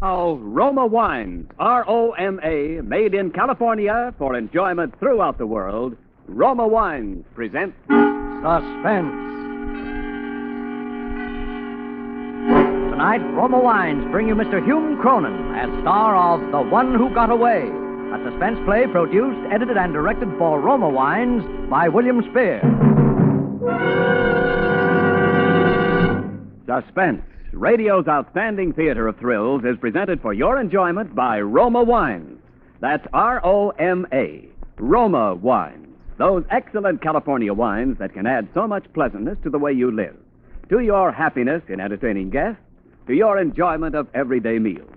Now, Roma Wines, R-O-M-A, made in California for enjoyment throughout the world, Roma Wines present Suspense. Tonight, Roma Wines bring you Mr. Hume Cronyn as star of The One Who Got Away, a suspense play produced, edited, and directed for Roma Wines by William Spear. Suspense, radio's outstanding theater of thrills, is presented for your enjoyment by Roma Wines. That's R-O-M-A, Roma Wines. Those excellent California wines that can add so much pleasantness to the way you live, to your happiness in entertaining guests, to your enjoyment of everyday meals.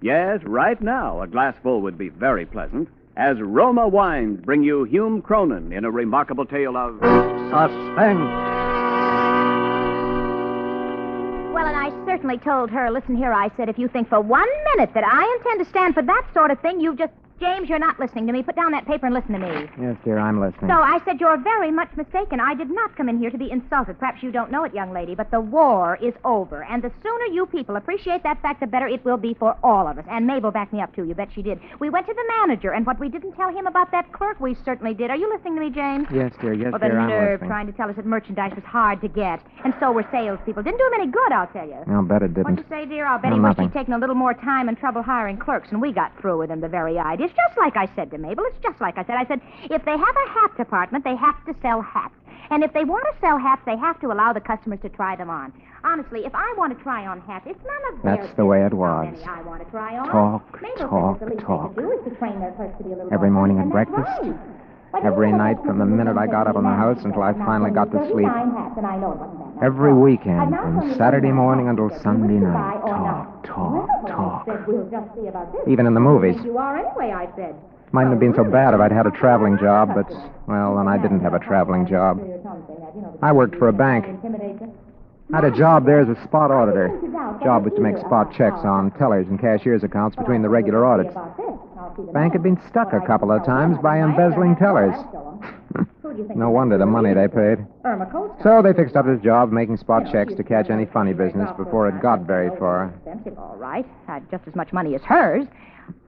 Yes, right now, a glassful would be very pleasant, as Roma Wines bring you Hume Cronyn in a remarkable tale of Suspense. Well, and I certainly told her, listen here, I said, if you think for 1 minute that I intend to stand for that sort of thing, you've just... James, you're not listening to me. Put down that paper and listen to me. Yes, dear, I'm listening. So I said you're very much mistaken. I did not come in here to be insulted. Perhaps you don't know it, young lady, but the war is over. And the sooner you people appreciate that fact, the better it will be for all of us. And Mabel backed me up, too. You bet she did. We went to the manager, and what we didn't tell him about that clerk, we certainly did. Are you listening to me, James? Yes, dear, well, dear, I'm nerve listening. trying to tell us that merchandise was hard to get. And so were salespeople. Didn't do him any good, I'll tell you. I'll bet it didn't. What'd you say, dear? I'll bet No, he wished nothing. he'd taken a little more time and trouble hiring clerks, and we got through with him the very idea. It's just like I said to Mabel. It's just like I said. I said, if they have a hat department, they have to sell hats. And if they want to sell hats, they have to allow the customers to try them on. Honestly, if I want to try on hats, it's none of their That's the way it business how was. many I want to try on. Talk, Mabel talk, says the least talk. they can do is to train their clerks to be a little Every more morning and at that's breakfast, right. But every you know, night from the minute I got up in the house until I finally got to sleep. Every weekend, from Saturday morning until Sunday night. Talk, talk, talk. Even in the movies. You are anyway, I said. Mightn't have been so bad if I'd had a traveling job, but, well, then I didn't have a traveling job. I worked for a bank. I had a job there as a spot auditor. Job was to make spot checks on tellers and cashier's accounts between the regular audits. Bank had been stuck a couple of times by embezzling tellers. No wonder the money they paid. So they fixed up his job making spot checks to catch any funny business before it got very far. All right. Had just as much money as hers.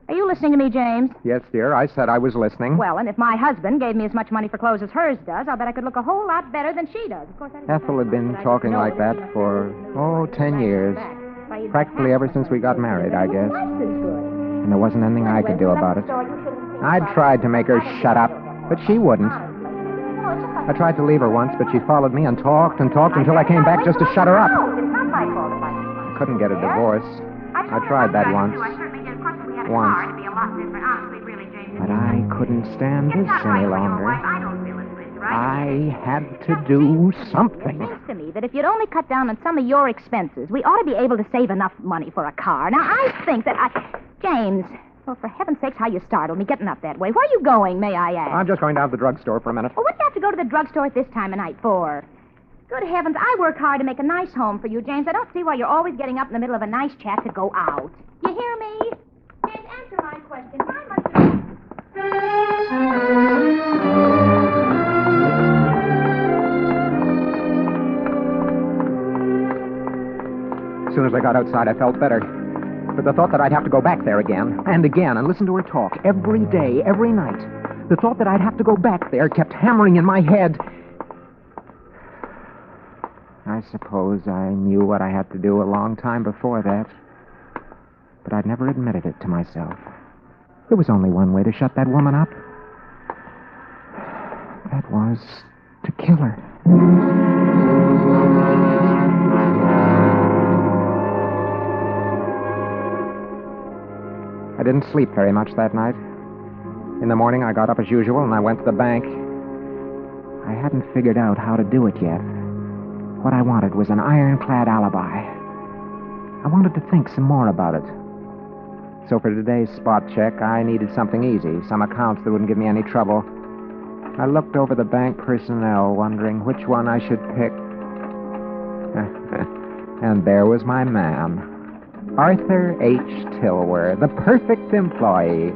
Are you listening to me, James? Yes, dear, I said I was listening. Well, and if my husband gave me as much money for clothes as hers does, I'll bet I could look a whole lot better than she does. Of course, Ethel had been talking like that for, 10 years. Practically ever since we got married, I guess. And there wasn't anything I could do about it. I'd tried to make her shut up, but she wouldn't. I tried to leave her once, but she followed me and talked until I came back just to shut her up. I couldn't get a divorce. I tried that once. But I couldn't stand this any longer. I had to do something. It seems to me that if you'd only cut down on some of your expenses, we ought to be able to save enough money for a car. Now, I think that James, well, for heaven's sakes, how you startled me getting up that way. Where are you going, may I ask? I'm just going down to the drugstore for a minute. Well, what do you have to go to the drugstore at this time of night for? Good heavens, I work hard to make a nice home for you, James. I don't see why you're always getting up in the middle of a nice chat to go out. You hear me? James, answer my question. Why must As soon as I got outside, I felt better. But the thought that I'd have to go back there again and listen to her talk every day, every night, the thought that I'd have to go back there kept hammering in my head. I suppose I knew what I had to do a long time before that. But I'd never admitted it to myself. There was only one way to shut that woman up. That was to kill her. I didn't sleep very much that night. In the morning, I got up as usual and I went to the bank. I hadn't figured out how to do it yet. What I wanted was an ironclad alibi. I wanted to think some more about it. So for today's spot check, I needed something easy, some accounts that wouldn't give me any trouble. I looked over the bank personnel, wondering which one I should pick. And there was my man, Arthur H. Tilwer, the perfect employee.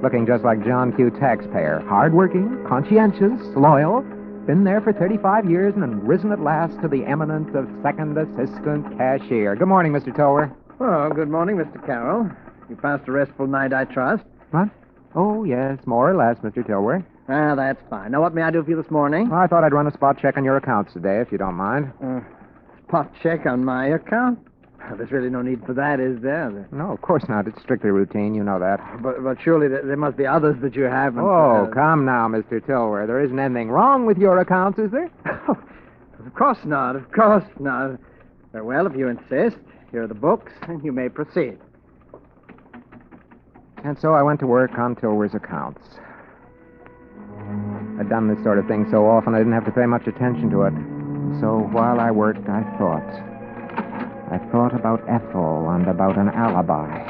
Looking just like John Q. Taxpayer. Hardworking, conscientious, loyal. Been there for 35 years and risen at last to the eminence of second assistant cashier. Good morning, Mr. Tilwer. Well, good morning, Mr. Carroll. You passed a restful night, I trust. What? Oh, yes, more or less, Mr. Tilworth. Ah, that's fine. Now, what may I do for you this morning? Well, I thought I'd run a spot check on your accounts today, if you don't mind. Spot check on my account? There's really no need for that, is there? No, of course not. It's strictly routine. You know that. But surely there must be others that you haven't. Oh, come now, Mr. Tilworth. There isn't anything wrong with your accounts, is there? Of course not. Of course not. Very well, if you insist. Here are the books, and you may proceed. And so I went to work on Tilworth's accounts. I'd done this sort of thing so often I didn't have to pay much attention to it. And so while I worked, I thought. I thought about Ethel and about an alibi.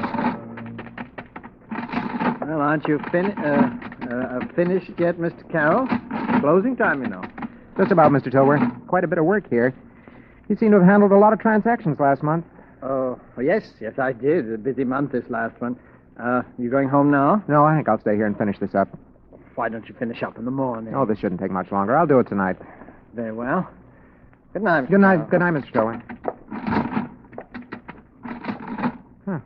Well, aren't you finished yet, Mr. Carroll? Closing time, you know. Just about, Mr. Tilworth. Quite a bit of work here. You seem to have handled a lot of transactions last month. Oh, yes, I did. A busy month this last one. You going home now? No, I think I'll stay here and finish this up. Why don't you finish up in the morning? Oh, this shouldn't take much longer. I'll do it tonight. Very well. Good night, Mr. Good night. Carroll. Good night, Mr. Tilworth. Huh.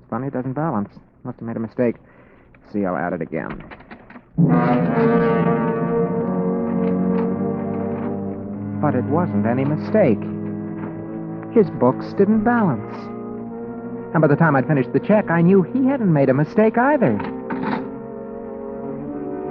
It's funny it doesn't balance. Must have made a mistake. See, I'll add it again. But it wasn't any mistake. His books didn't balance. And by the time I'd finished the check, I knew he hadn't made a mistake either.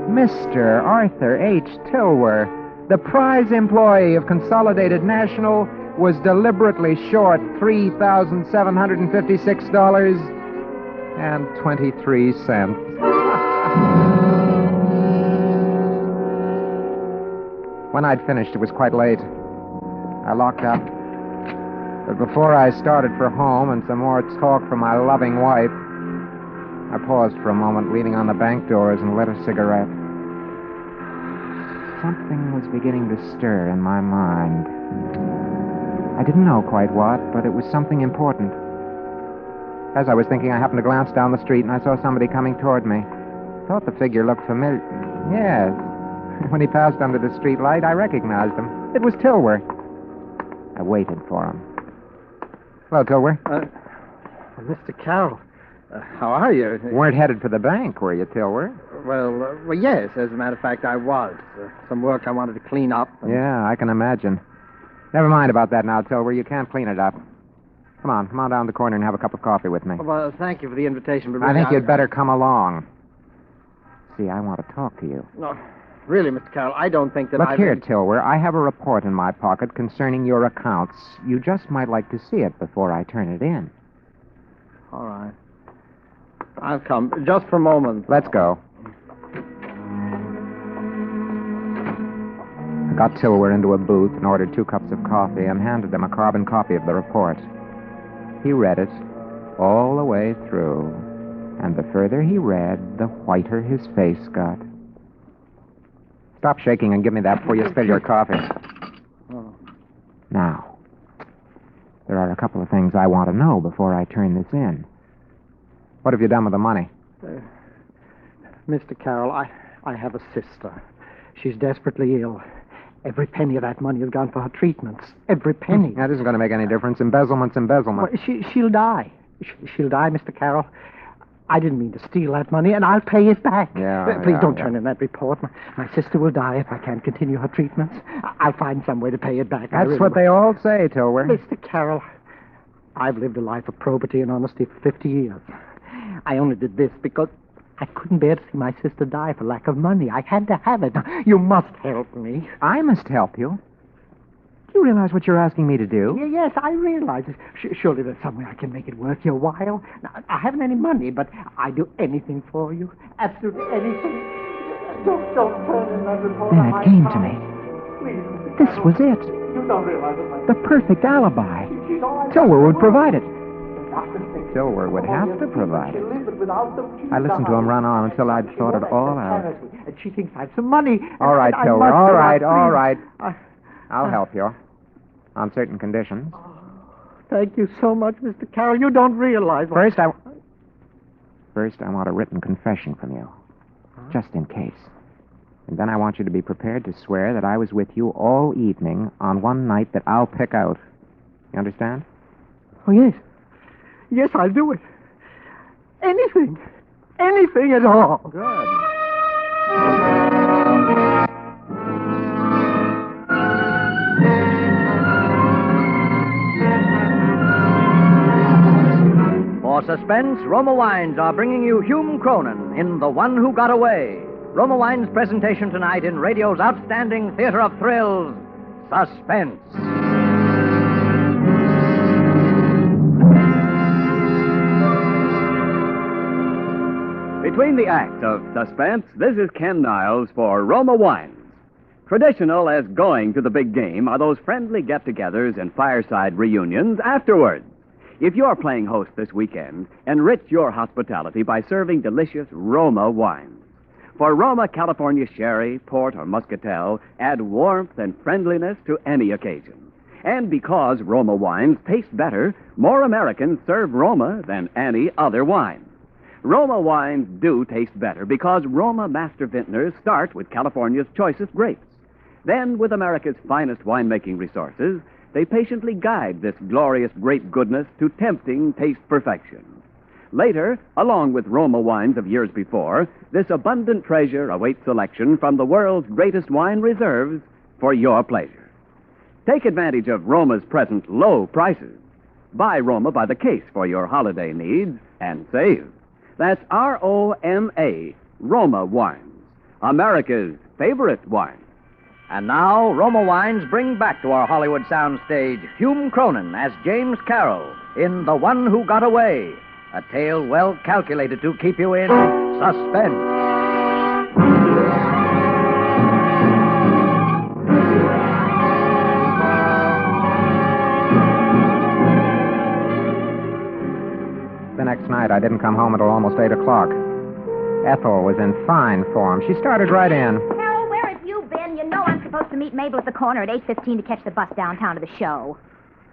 Mr. Arthur H. Tilworth, the prize employee of Consolidated National, was deliberately short $3,756.23. When I'd finished, it was quite late. I locked up. But before I started for home and some more talk from my loving wife, I paused for a moment, leaning on the bank doors, and lit a cigarette. Something was beginning to stir in my mind. I didn't know quite what, but it was something important. As I was thinking, I happened to glance down the street, and I saw somebody coming toward me. I thought the figure looked familiar. Yes. When he passed under the street light, I recognized him. It was Tilworth. I waited for him. Hello, Tilworth. Mr. Carroll, how are you? You weren't headed for the bank, were you, Tilworth? Well, yes, as a matter of fact, I was. Some work I wanted to clean up. Yeah, I can imagine. Never mind about that now, Tilworth. You can't clean it up. Come on down the corner and have a cup of coffee with me. Well, thank you for the invitation, but I really, think you'd better come along. See, I want to talk to you. No, really, Mr. Carroll, I don't think that Look here, Tilworth. I have a report in my pocket concerning your accounts. You just might like to see it before I turn it in. All right. I'll come. Just for a moment. Let's go. I got Tilworth into a booth and ordered 2 cups of coffee and handed him a carbon copy of the report. He read it all the way through, and the further he read, the whiter his face got. Stop shaking and give me that before you spill your coffee. Oh. Now, there are a couple of things I want to know before I turn this in. What have you done with the money? Mr. Carroll, I have a sister. She's desperately ill. Every penny of that money has gone for her treatments. Every penny. That isn't going to make any difference. Embezzlement's embezzlement. Well, she'll die. She'll die, Mr. Carroll. I didn't mean to steal that money, and I'll pay it back. Please don't turn in that report. My sister will die if I can't continue her treatments. I'll find some way to pay it back. That's what they all say, Tilworth. Mr. Carroll, I've lived a life of probity and honesty for 50 years. I only did this because I couldn't bear to see my sister die for lack of money. I had to have it. You must help me. I must help you. Do you realize what you're asking me to do? Yes, I realize it. Surely there's some way I can make it worth your while. Now, I haven't any money, but I'd do anything for you. Absolutely anything. Don't turn in that report. Then it came to me. Please. This was it. You don't realize it, my... The perfect alibi. Tilworth would provide it. Tilworth would have to provide it. I listened to him run on until I'd thought it all out. And she thinks I have some money. All right, I Tilworth. must All right. I- I'll help you. On certain conditions. Thank you so much, Mr. Carroll. You don't realize... First, I want a written confession from you. Just in case. And then I want you to be prepared to swear that I was with you all evening on one night that I'll pick out. You understand? Oh, yes. Yes, I'll do it. Anything. Anything at all. Good. For Suspense, Roma Wines are bringing you Hume Cronyn in The One Who Got Away. Roma Wines' presentation tonight in radio's outstanding theater of thrills, Suspense. Between the acts of Suspense, this is Ken Niles for Roma Wines. Traditional as going to the big game are those friendly get-togethers and fireside reunions afterwards. If you're playing host this weekend, enrich your hospitality by serving delicious Roma wines. For Roma California Sherry, Port, or Muscatel, add warmth and friendliness to any occasion. And because Roma wines taste better, more Americans serve Roma than any other wine. Roma wines do taste better because Roma master vintners start with California's choicest grapes. Then, with America's finest winemaking resources, they patiently guide this glorious grape goodness to tempting taste perfection. Later, along with Roma wines of years before, this abundant treasure awaits selection from the world's greatest wine reserves for your pleasure. Take advantage of Roma's present low prices. Buy Roma by the case for your holiday needs and save. That's R-O-M-A, Roma Wines, America's favorite wine. And now, Roma Wines bring back to our Hollywood soundstage Hume Cronyn as James Carroll in The One Who Got Away, a tale well calculated to keep you in suspense. The next night, I didn't come home until almost 8 o'clock. Ethel was in fine form. She started right in. Carol, where have you been? You know I'm supposed to meet Mabel at the corner at 8:15 to catch the bus downtown to the show.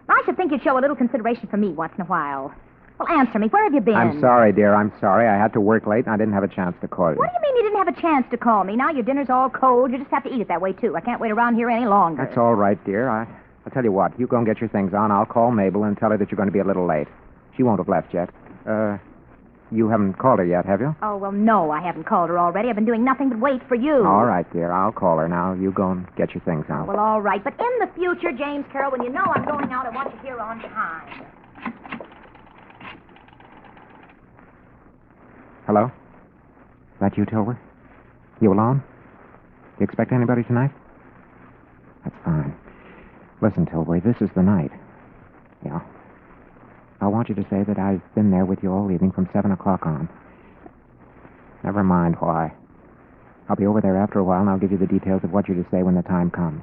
I should think you'd show a little consideration for me once in a while. Well, answer me. Where have you been? I'm sorry, dear. I'm sorry. I had to work late, and I didn't have a chance to call you. What do you mean you didn't have a chance to call me? Now your dinner's all cold. You just have to eat it that way, too. I can't wait around here any longer. That's all right, dear. I'll tell you what. You go and get your things on. I'll call Mabel and tell her that you're going to be a little late. She won't have left yet. You haven't called her yet, have you? Oh, well, no, I haven't called her already. I've been doing nothing but wait for you. All right, dear. I'll call her now. You go and get your things on. Well, all right. But in the future, James Carroll, when you know I'm going out, I want you here on time. Hello? Is that you, Tilbury? You alone? Do you expect anybody tonight? That's fine. Listen, Tilbury, this is the night. Yeah. I want you to say that I've been there with you all evening from 7 o'clock on. Never mind why. I'll be over there after a while, and I'll give you the details of what you're to say when the time comes.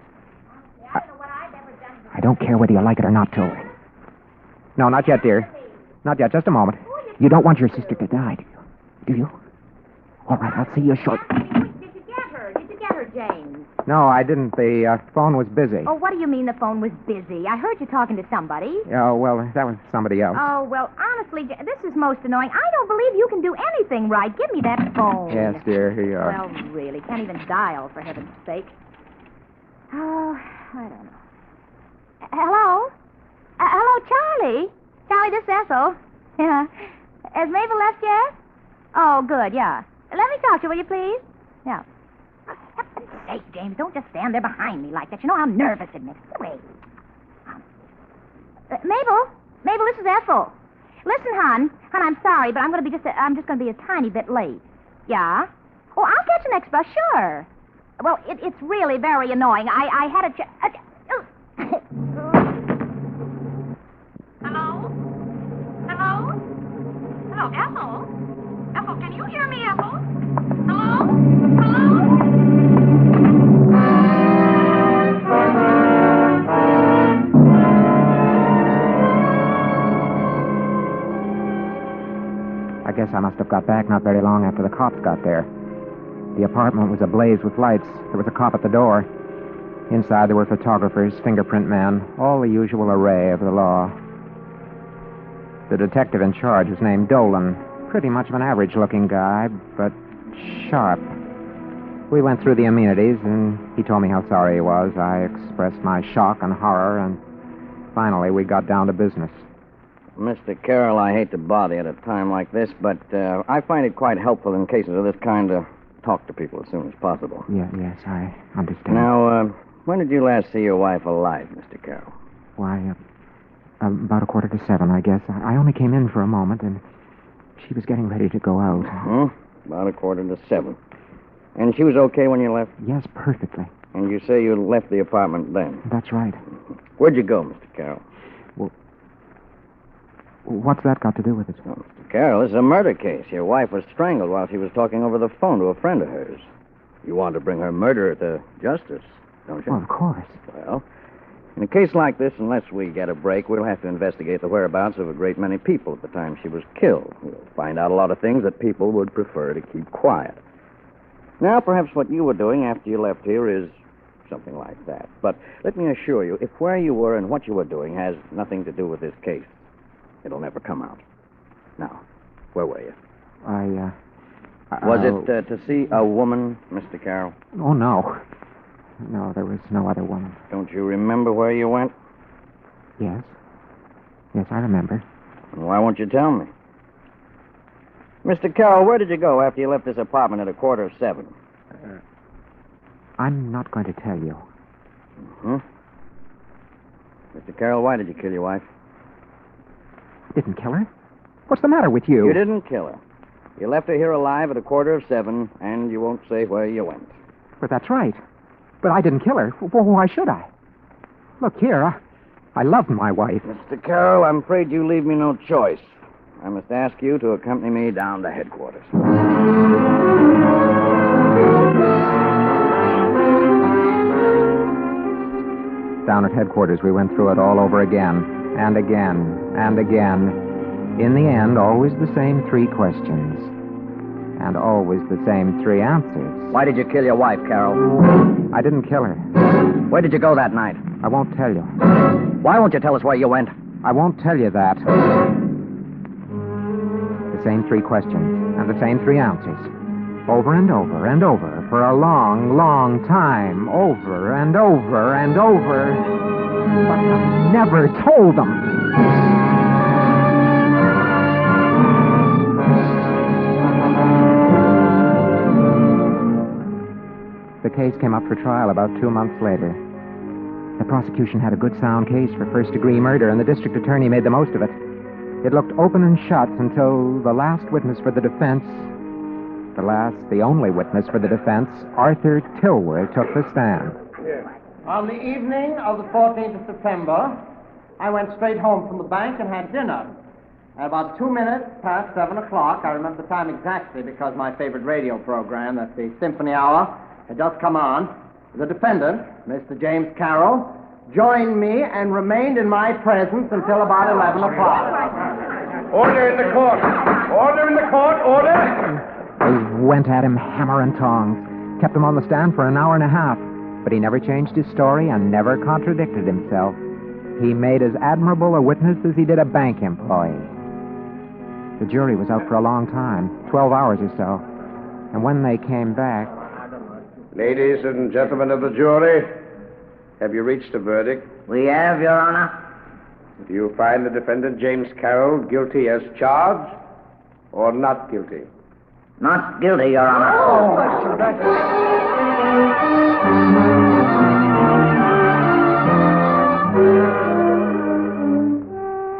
I don't care whether you like it or not, Tilbury. No, not yet, dear. Not yet. Just a moment. You don't want your sister to die, do you? Do you? All right, I'll see you shortly. Did you get her? Did you get her, James? No, I didn't. The phone was busy. Oh, what do you mean the phone was busy? I heard you talking to somebody. Oh, well, that was somebody else. Oh, well, honestly, this is most annoying. I don't believe you can do anything right. Give me that phone. Yes, dear, here you are. Well, really, can't even dial, for heaven's sake. Oh, I don't know. Hello? Hello, Charlie? Charlie, this is Ethel. Yeah. Has Mabel left yet? Oh, good, yeah. Let me talk to you, will you, please? Yeah. For heaven's sake, James, don't just stand there behind me like that. You know how nervous it makes me. Wait. Mabel, this is Ethel. Listen, hon, I'm sorry, but I'm just gonna be a tiny bit late. Yeah? Oh, I'll catch the next bus, sure. Well, it's really very annoying. I had a Hello? Hello? Hello, Ethel? Ethel, can you hear me, Ethel? Hello? Hello? I guess I must have got back not very long after the cops got there. The apartment was ablaze with lights. There was a cop at the door. Inside there were photographers, fingerprint men, all the usual array of the law. The detective in charge was named Dolan. Pretty much of an average-looking guy, but sharp. We went through the amenities, and he told me how sorry he was. I expressed my shock and horror, and finally we got down to business. Mr. Carroll, I hate to bother you at a time like this, but I find it quite helpful in cases of this kind to talk to people as soon as possible. Yes, I understand. Now, when did you last see your wife alive, Mr. Carroll? Why, about 6:45, I guess. I only came in for a moment, and she was getting ready to go out. About 6:45. And she was okay when you left? Yes, perfectly. And you say you left the apartment then? That's right. Where'd you go, Mr. Carroll? Well, what's that got to do with it? Well, Mr. Carroll, this is a murder case. Your wife was strangled while she was talking over the phone to a friend of hers. You want to bring her murderer to justice, don't you? Well, of course. Well, in a case like this, unless we get a break, we'll have to investigate the whereabouts of a great many people at the time she was killed. We'll find out a lot of things that people would prefer to keep quiet. Now, perhaps what you were doing after you left here is something like that. But let me assure you, if where you were and what you were doing has nothing to do with this case, it'll never come out. Now, where were you? Was it to see a woman, Mr. Carroll? Oh, no. No, there was no other woman. Don't you remember where you went? Yes. Yes, I remember. Why won't you tell me? Mr. Carroll, where did you go after you left this apartment at 6:45? I'm not going to tell you. Mr. Carroll, why did you kill your wife? Didn't kill her? What's the matter with you? You didn't kill her. You left her here alive at 6:45, and you won't say where you went. But that's right. But I didn't kill her. Why should I? Look here, I loved my wife. Mr. Carroll, I'm afraid you leave me no choice. I must ask you to accompany me down to headquarters. Down at headquarters, we went through it all over again, and again, and again. In the end, always the same 3 questions. And always the same 3 answers. Why did you kill your wife, Carol? I didn't kill her. Where did you go that night? I won't tell you. Why won't you tell us where you went? I won't tell you that. The same 3 questions, and the same 3 answers. Over and over and over, for a long, long time. Over and over and over. But I never told them. The case came up for trial about 2 months later. The prosecution had a good sound case for first-degree murder, and the district attorney made the most of it. It looked open and shut until the last witness for the defense, the only witness for the defense, Arthur Tilworth, took the stand. On the evening of the 14th of September, I went straight home from the bank and had dinner. At about 2 minutes past 7 o'clock, I remember the time exactly because my favorite radio program, that's the Symphony Hour, had just come on. The defendant, Mr. James Carroll, joined me and remained in my presence until about 11 o'clock. Order in the court! Order in the court! Order! They went at him hammer and tongs, kept him on the stand for an hour and a half, but he never changed his story and never contradicted himself. He made as admirable a witness as he did a bank employee. The jury was out for a long time, 12 hours or so, and when they came back... Ladies and gentlemen of the jury, have you reached a verdict? We have, Your Honor. Do you find the defendant, James Carroll, guilty as charged or not guilty? Not guilty, Your Honor.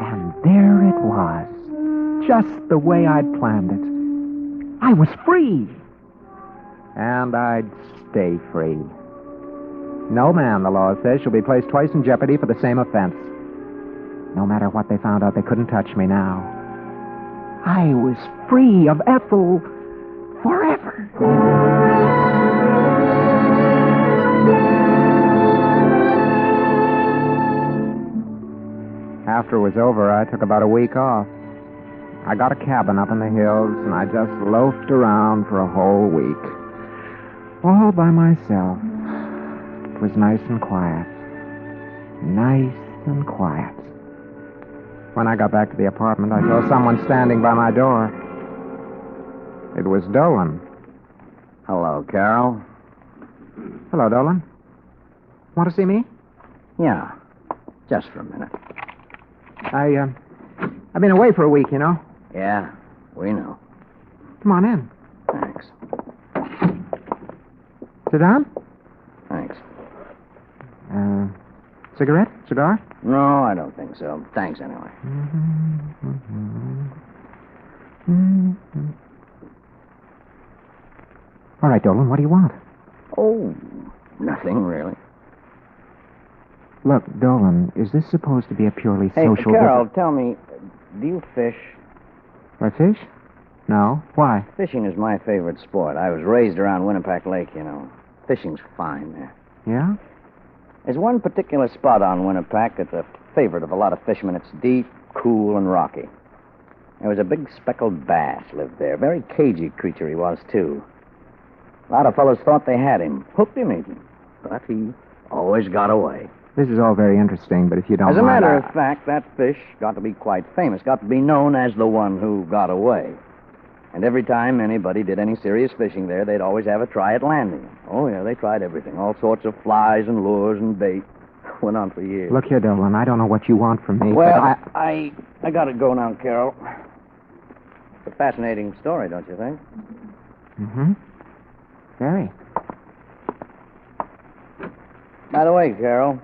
And there it was, just the way I'd planned it. I was free. And I'd stay free. No man, the law says, shall be placed twice in jeopardy for the same offense. No matter what they found out, they couldn't touch me now. I was free of Ethel forever. After it was over, I took about a week off. I got a cabin up in the hills, and I just loafed around for a whole week. All by myself. It was nice and quiet. Nice and quiet. When I got back to the apartment, I saw someone standing by my door. It was Dolan. Hello, Carol. Hello, Dolan. Want to see me? Yeah, just for a minute. I I've been away for a week, you know. Yeah, we know. Come on in. Thanks. Sit down. Thanks. Cigarette? Cigar? No, I don't think so. Thanks anyway. All right, Dolan, what do you want? Oh, nothing really. Look, Dolan, is this supposed to be a purely Hey, social Carol, visit? tell me, do you fish? I fish? No. Why? Fishing is my favorite sport. I was raised around Winnipeck Lake, you know. Fishing's fine there. Yeah? There's one particular spot on Winnipeck that's a favorite of a lot of fishermen. It's deep, cool, and rocky. There was a big speckled bass lived there. Very cagey creature he was, too. A lot of fellows thought they had him, hooked him even. But he always got away. This is all very interesting, but if you don't As a mind, matter of fact, that fish got to be quite famous, got to be known as the one who got away. And every time anybody did any serious fishing there, they'd always have a try at landing him. Oh, yeah, they tried everything. All sorts of flies and lures and bait. Went on for years. Look here, Dolan, I don't know what you want from me, Well, but I gotta go now, Carol. It's a fascinating story, don't you think? Mm-hmm. Very. By the way, Carol,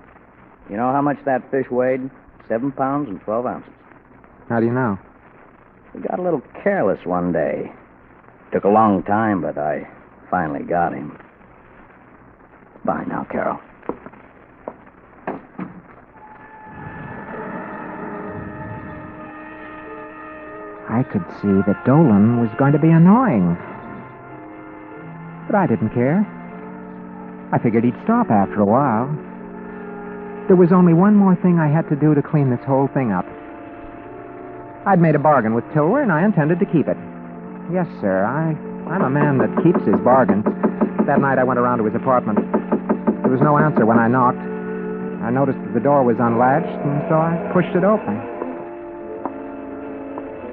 you know how much that fish weighed? 7 pounds and 12 ounces. How do you know? We got a little careless one day. Took a long time, but I finally got him. Bye now, Carol. I could see that Dolan was going to be annoying. But I didn't care. I figured he'd stop after a while. There was only one more thing I had to do to clean this whole thing up. I'd made a bargain with Tilwer, and I intended to keep it. Yes, sir, I'm a man that keeps his bargains. That night I went around to his apartment. There was no answer when I knocked. I noticed that the door was unlatched, and so I pushed it open.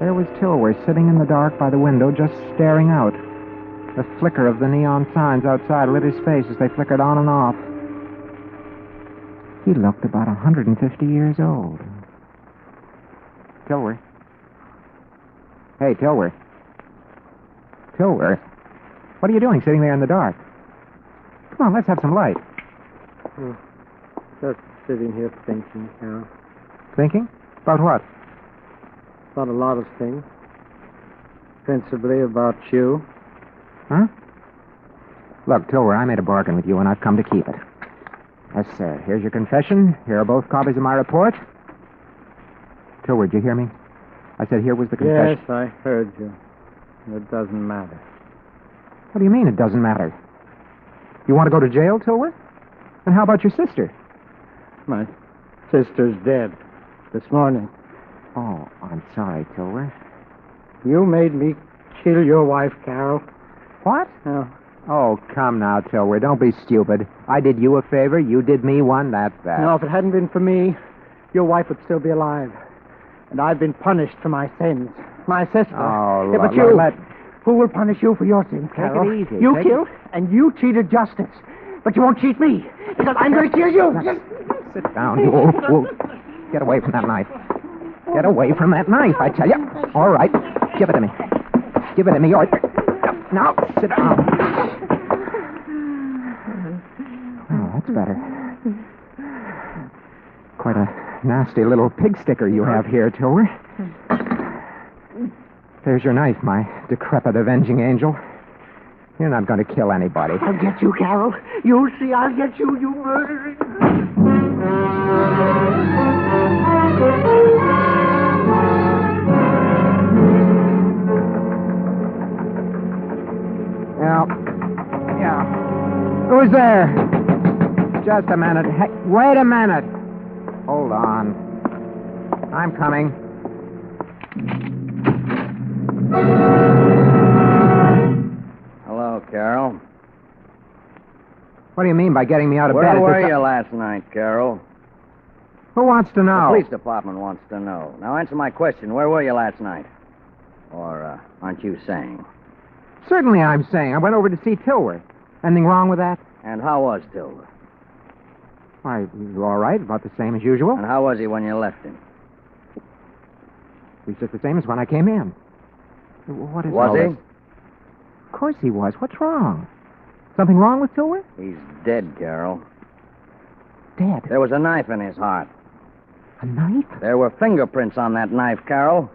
There was Tilwer sitting in the dark by the window, just staring out. The flicker of the neon signs outside lit his face as they flickered on and off. He looked about 150 years old. Tilwer. Hey, Tilwer. Tilwer. What are you doing sitting there in the dark? Come on, let's have some light. Just sitting here thinking, Carol. Thinking? About what? About a lot of things. Principally about you. Huh? Look, Tilwer, I made a bargain with you, and I've come to keep it. Yes, sir. Here's your confession. Here are both copies of my report. Tilwer, did you hear me? I said here was the confession. Yes, I heard you. It doesn't matter. What do you mean it doesn't matter? You want to go to jail, Tilwer? And how about your sister? My sister's dead this morning. Oh, I'm sorry, Tilwer. You made me kill your wife, Carol. What? Oh. Oh, come now, Tilwer. Don't be stupid. I did you a favor. You did me one. That's that. No, if it hadn't been for me, your wife would still be alive. And I've been punished for my sins. My sister. Oh, yeah, but you... Who will punish you for your sins, Carol? Take it easy. You killed, and you cheated justice. But you won't cheat me, because I'm going to kill you. Sit down, you old fool. Get away from that knife. Get away from that knife, I tell you. All right. Give it to me. Give it to me. Now, sit down. Oh, that's better. Quite a nasty little pig sticker you have here, Tilwer. There's your knife, my decrepit avenging angel. You're not going to kill anybody. I'll get you, Carol. You'll see I'll get you, you murdering... Yeah. Who's there? Just a minute. Hey, wait a minute. Hold on. I'm coming. Hello, Carol. What do you mean by getting me out of bed? Where at were this... you last night, Carol? Who wants to know? The police department wants to know. Now, answer my question. Where were you last night? Or aren't you saying? Certainly I'm saying. I went over to see Tilwer. Anything wrong with that? And how was Tilwer? Why, he was all right, about the same as usual. And how was he when you left him? He's just the same as when I came in. What is all Was he? this? Of course he was. What's wrong? Something wrong with Silver? He's dead, Carol. Dead. There was a knife in his heart. A knife? There were fingerprints on that knife, Carol.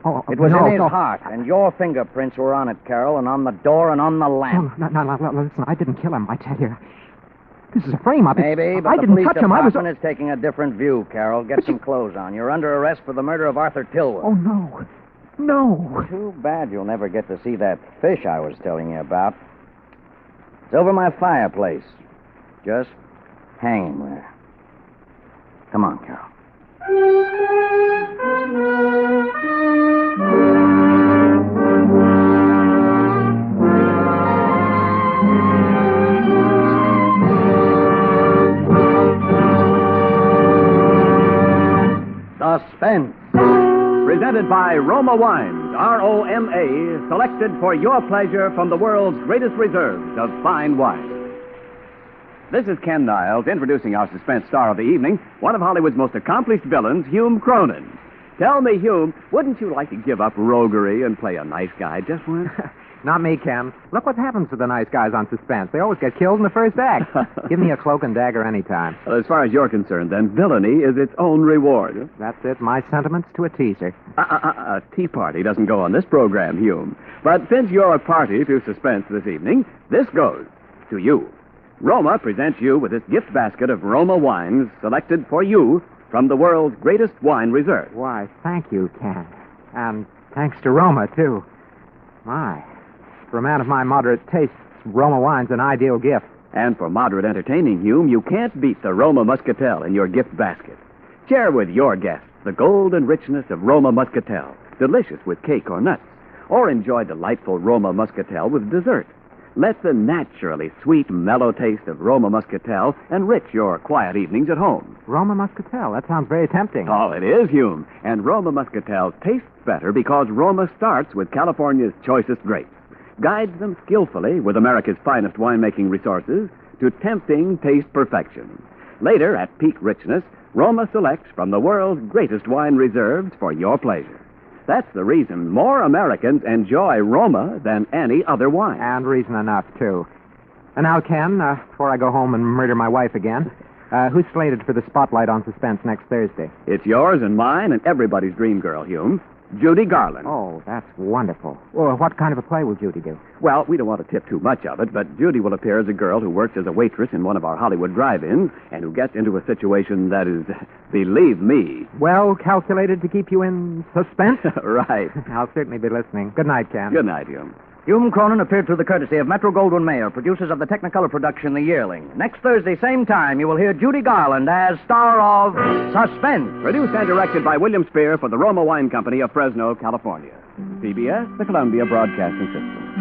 Oh, It was no, in his no. heart, and your fingerprints were on it, Carol, and on the door and on the lamp. No, listen, I didn't kill him, I tell you. This is a frame-up. Maybe, but I the didn't police touch him. I was... department is taking a different view, Carol. Get some clothes on. You're under arrest for the murder of Arthur Tilwood. Oh, no. No. Too bad you'll never get to see that fish I was telling you about. It's over my fireplace. Just hanging there. Come on, Carol. Suspense. Presented by Roma Wines, R-O-M-A, selected for your pleasure from the world's greatest reserves of fine wine. This is Ken Niles introducing our suspense star of the evening, one of Hollywood's most accomplished villains, Hume Cronyn. Tell me, Hume, wouldn't you like to give up roguery and play a nice guy just once? Not me, Ken. Look what happens to the nice guys on Suspense. They always get killed in the first act. Give me a cloak and dagger anytime. Well, as far as you're concerned, then, villainy is its own reward. That's it. My sentiments to a teaser. A tea party doesn't go on this program, Hume. But since you're a party to Suspense this evening, this goes to you. Roma presents you with this gift basket of Roma wines selected for you from the world's greatest wine reserve. Why, thank you, Ken. And thanks to Roma, too. My. For a man of my moderate tastes, Roma wine's an ideal gift. And for moderate entertaining, Hume, you can't beat the Roma Muscatel in your gift basket. Share with your guests the golden richness of Roma Muscatel, delicious with cake or nuts. Or enjoy delightful Roma Muscatel with dessert. Let the naturally sweet, mellow taste of Roma Muscatel enrich your quiet evenings at home. Roma Muscatel, that sounds very tempting. Oh, it is, Hume. And Roma Muscatel tastes better because Roma starts with California's choicest grapes, guides them skillfully with America's finest winemaking resources to tempting taste perfection. Later, at peak richness, Roma selects from the world's greatest wine reserves for your pleasure. That's the reason more Americans enjoy Roma than any other wine. And reason enough, too. And now, Ken, before I go home and murder my wife again, who's slated for the spotlight on Suspense next Thursday? It's yours and mine and everybody's dream girl, Hume. Judy Garland. Oh, that's wonderful. Well, what kind of a play will Judy do? Well, we don't want to tip too much of it, but Judy will appear as a girl who works as a waitress in one of our Hollywood drive-ins and who gets into a situation that is, believe me... Well calculated to keep you in suspense? Right. I'll certainly be listening. Good night, Ken. Good night, Hume. Hume Cronyn appeared through the courtesy of Metro-Goldwyn-Mayer, producers of the Technicolor production The Yearling. Next Thursday, same time, you will hear Judy Garland as star of Suspense. Produced and directed by William Spear for the Roma Wine Company of Fresno, California. CBS, the Columbia Broadcasting System.